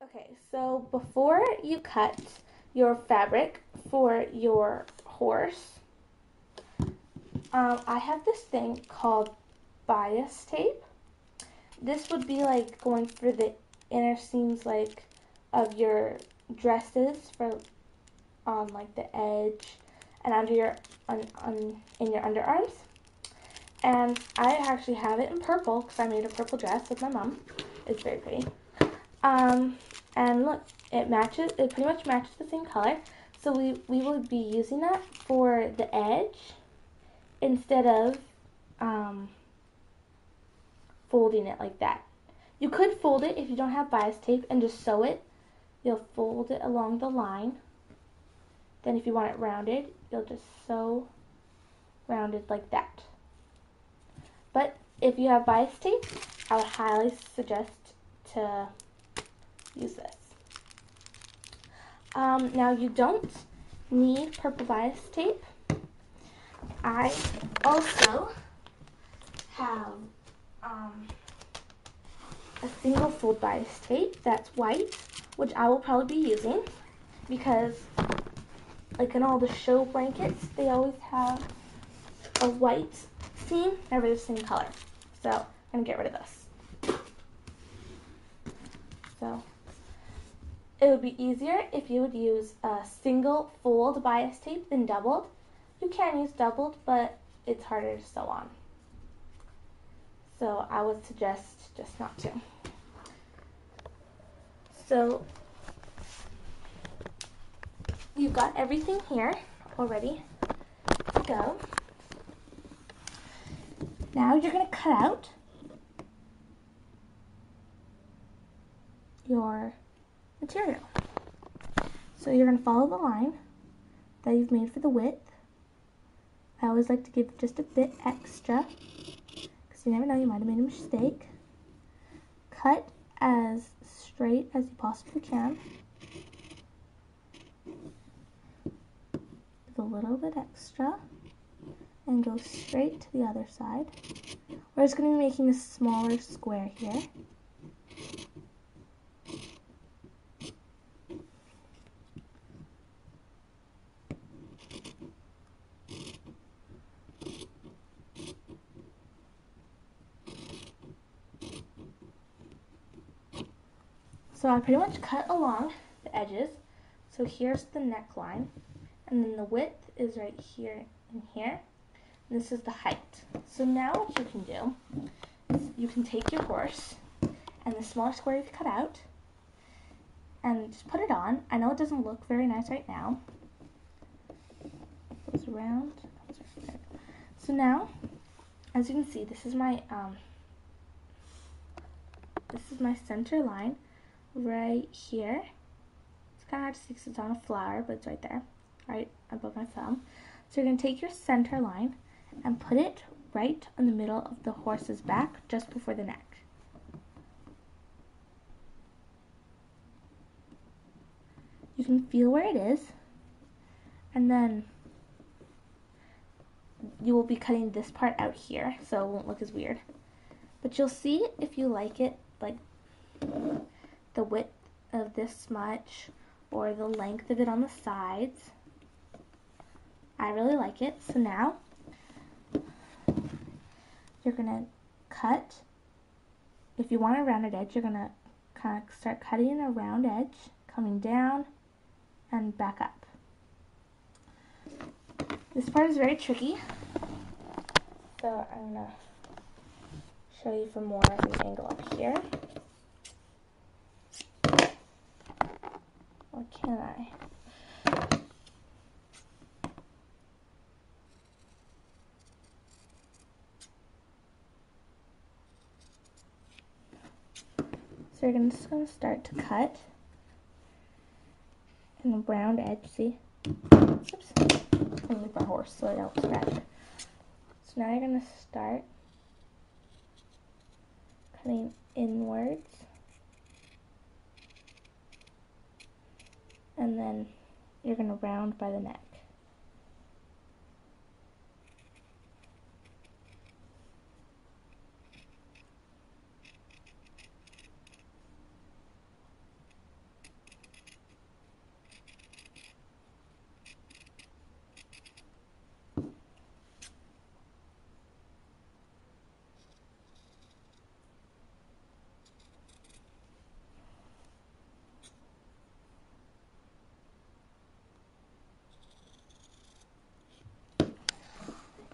Okay, so before you cut your fabric for your horse, I have this thing called bias tape. This would be like going through the inner seams like of your dresses for on like the edge and under your in your underarms. And I actually have it in purple because I made a purple dress with my mom. It's very pretty. Um, and look, it matches. It pretty much matches the same color. So we would be using that for the edge instead of um, folding it like that. You could fold it if you don't have bias tape and just sew it. You'll fold it along the line. Then if you want it rounded, you'll just sew rounded like that. But if you have bias tape, I would highly suggest to use this. Now you don't need purple bias tape. I also have a single fold bias tape that's white, which I will probably be using because like in all the show blankets, they always have a white seam, never the same color. So I'm gonna get rid of this. So it would be easier if you would use a single fold bias tape than doubled. You can use doubled, but it's harder to sew on. So I would suggest just not to. So you've got everything here already to go. Now you're going to cut out your material. So you're going to follow the line that you've made for the width. I always like to give just a bit extra because you never know, you might have made a mistake. Cut as straight as you possibly can with a little bit extra and go straight to the other side. We're just going to be making a smaller square here. So I pretty much cut along the edges. So here's the neckline, and then the width is right here and here. And this is the height. So now what you can do is you can take your horse and the smaller square you've cut out and just put it on. I know it doesn't look very nice right now. It goes around. So now, as you can see, this is my center line right here. It's kind of hard to see because it's on a flower, but it's right there, right above my thumb. So you're going to take your center line and put it right in the middle of the horse's back, just before the neck. You can feel where it is, and then you will be cutting this part out here, so it won't look as weird. But you'll see if you like it, like the width of this much or the length of it on the sides. I really like it. So now you're going to cut. If you want a rounded edge, you're going to kind of start cutting a round edge, coming down and back up. This part is very tricky, so I'm going to show you from more of an angle up here. Or can I? So you're just going to start to cut in a round edge, see? Oops. I'm going to leave my horse so I don't scratch it. So now you're going to start cutting inwards. And then you're going to round by the neck.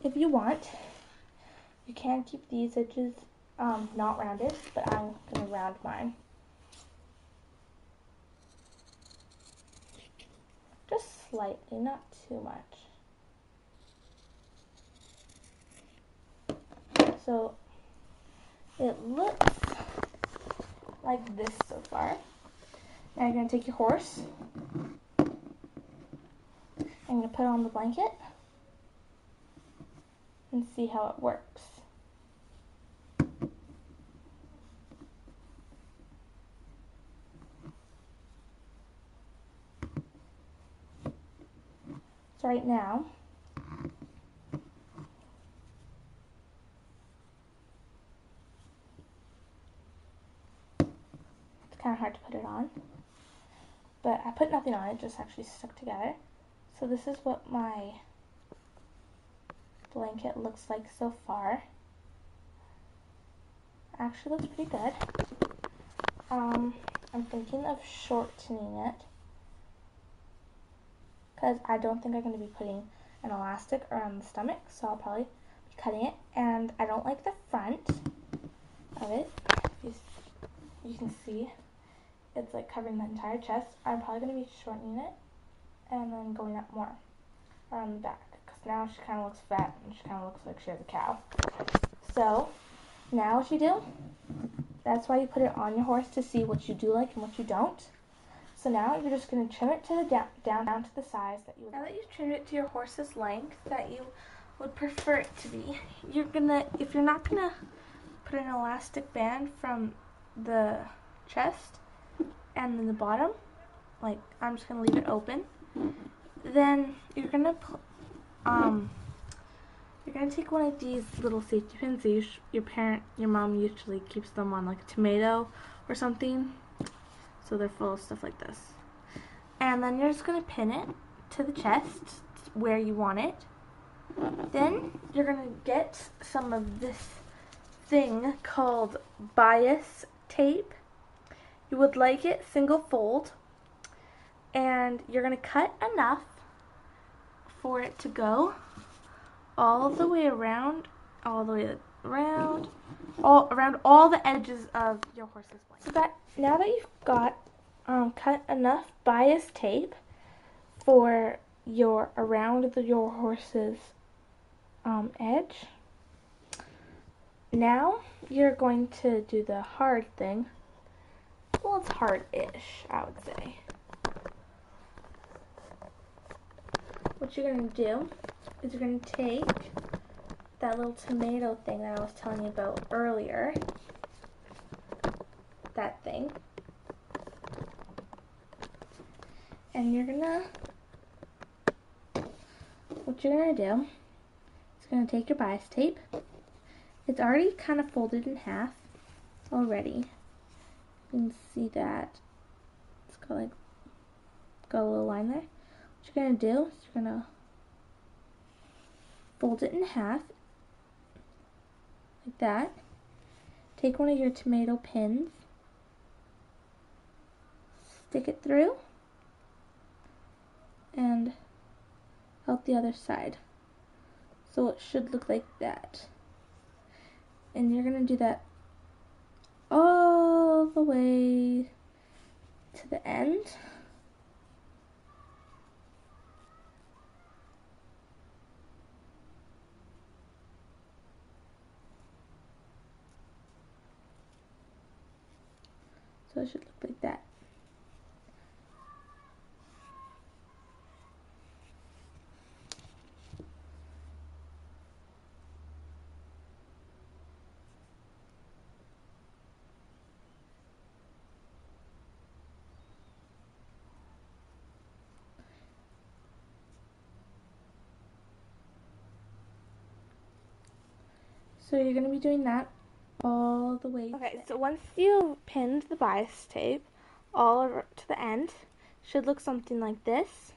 if you want, you can keep these edges not rounded, but I'm going to round mine. Just slightly, not too much. So it looks like this so far. Now you're going to take your horse. I'm going to put it on the blanket and see how it works. So right now, it's kind of hard to put it on, but I put nothing on it, just actually stuck together. So this is what my blanket looks like so far. Actually looks pretty good. I'm thinking of shortening it because I don't think I'm going to be putting an elastic around the stomach, so I'll probably be cutting it. And I don't like the front of it. You can see it's like covering the entire chest. I'm probably going to be shortening it and then going up more around the back, because now she kind of looks fat and she kind of looks like she has a cow. So now what you do, that's why you put it on your horse, to see what you do like and what you don't. So now you're just going to trim it to the down to the size that you would. Now that you've trimmed it to your horse's length that you would prefer it to be, you're gonna, if you're not gonna put an elastic band from the chest and then the bottom, like I'm just gonna leave it open, then you're gonna take one of these little safety pins. Your mom usually keeps them on like a tomato or something, so they're full of stuff like this. And then you're just gonna pin it to the chest where you want it. Then you're gonna get some of this thing called bias tape. You would like it single fold, and you're gonna cut enough for it to go all the way around, around all the edges of your horse's blanket. So that now that you've got cut enough bias tape for your your horse's edge, now you're going to do the hard thing. Well, it's hard-ish, I would say. What you're going to do is you're going to take that little tomato thing that I was telling you about earlier, that thing, and what you're going to do is going to take your bias tape. It's already kind of folded in half already. You can see that it's got a little line there. What you're going to do is you're going to fold it in half like that. Take one of your tomato pins, stick it through, and out the other side. So it should look like that. And you're going to do that all the way to the end. So it should look like that. So you're going to be doing that all the way. Okay, so once you've pinned the bias tape all over to the end, it should look something like this.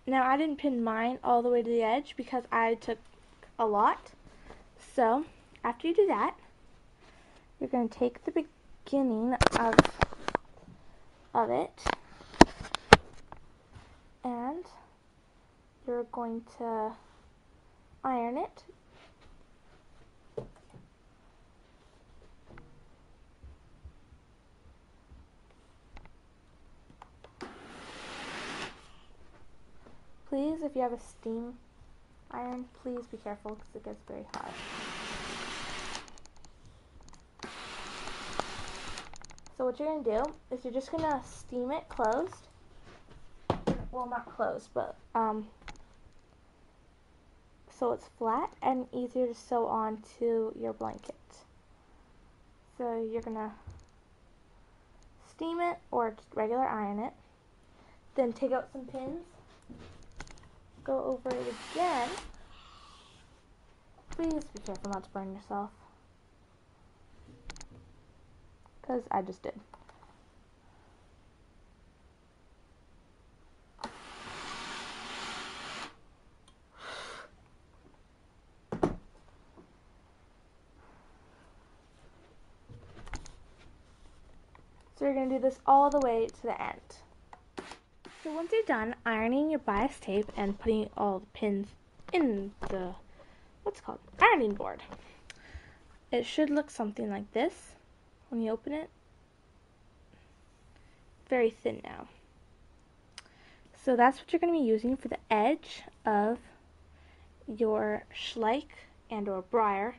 Now I didn't pin mine all the way to the edge because I took a lot. So after you do that, you're going to take the beginning of it and you're going to iron it. Please, if you have a steam iron, please be careful because it gets very hot. So what you're going to do is you're just going to steam it closed. Well, not closed, but so it's flat and easier to sew onto your blanket. So you're going to steam it or just regular iron it. Then take out some pins. Go over it again. Please be careful not to burn yourself, because I just did. So you're going to do this all the way to the end. So once you're done ironing your bias tape and putting all the pins in the, what's it called, ironing board, it should look something like this when you open it. Very thin now. So that's what you're going to be using for the edge of your schleich and or briar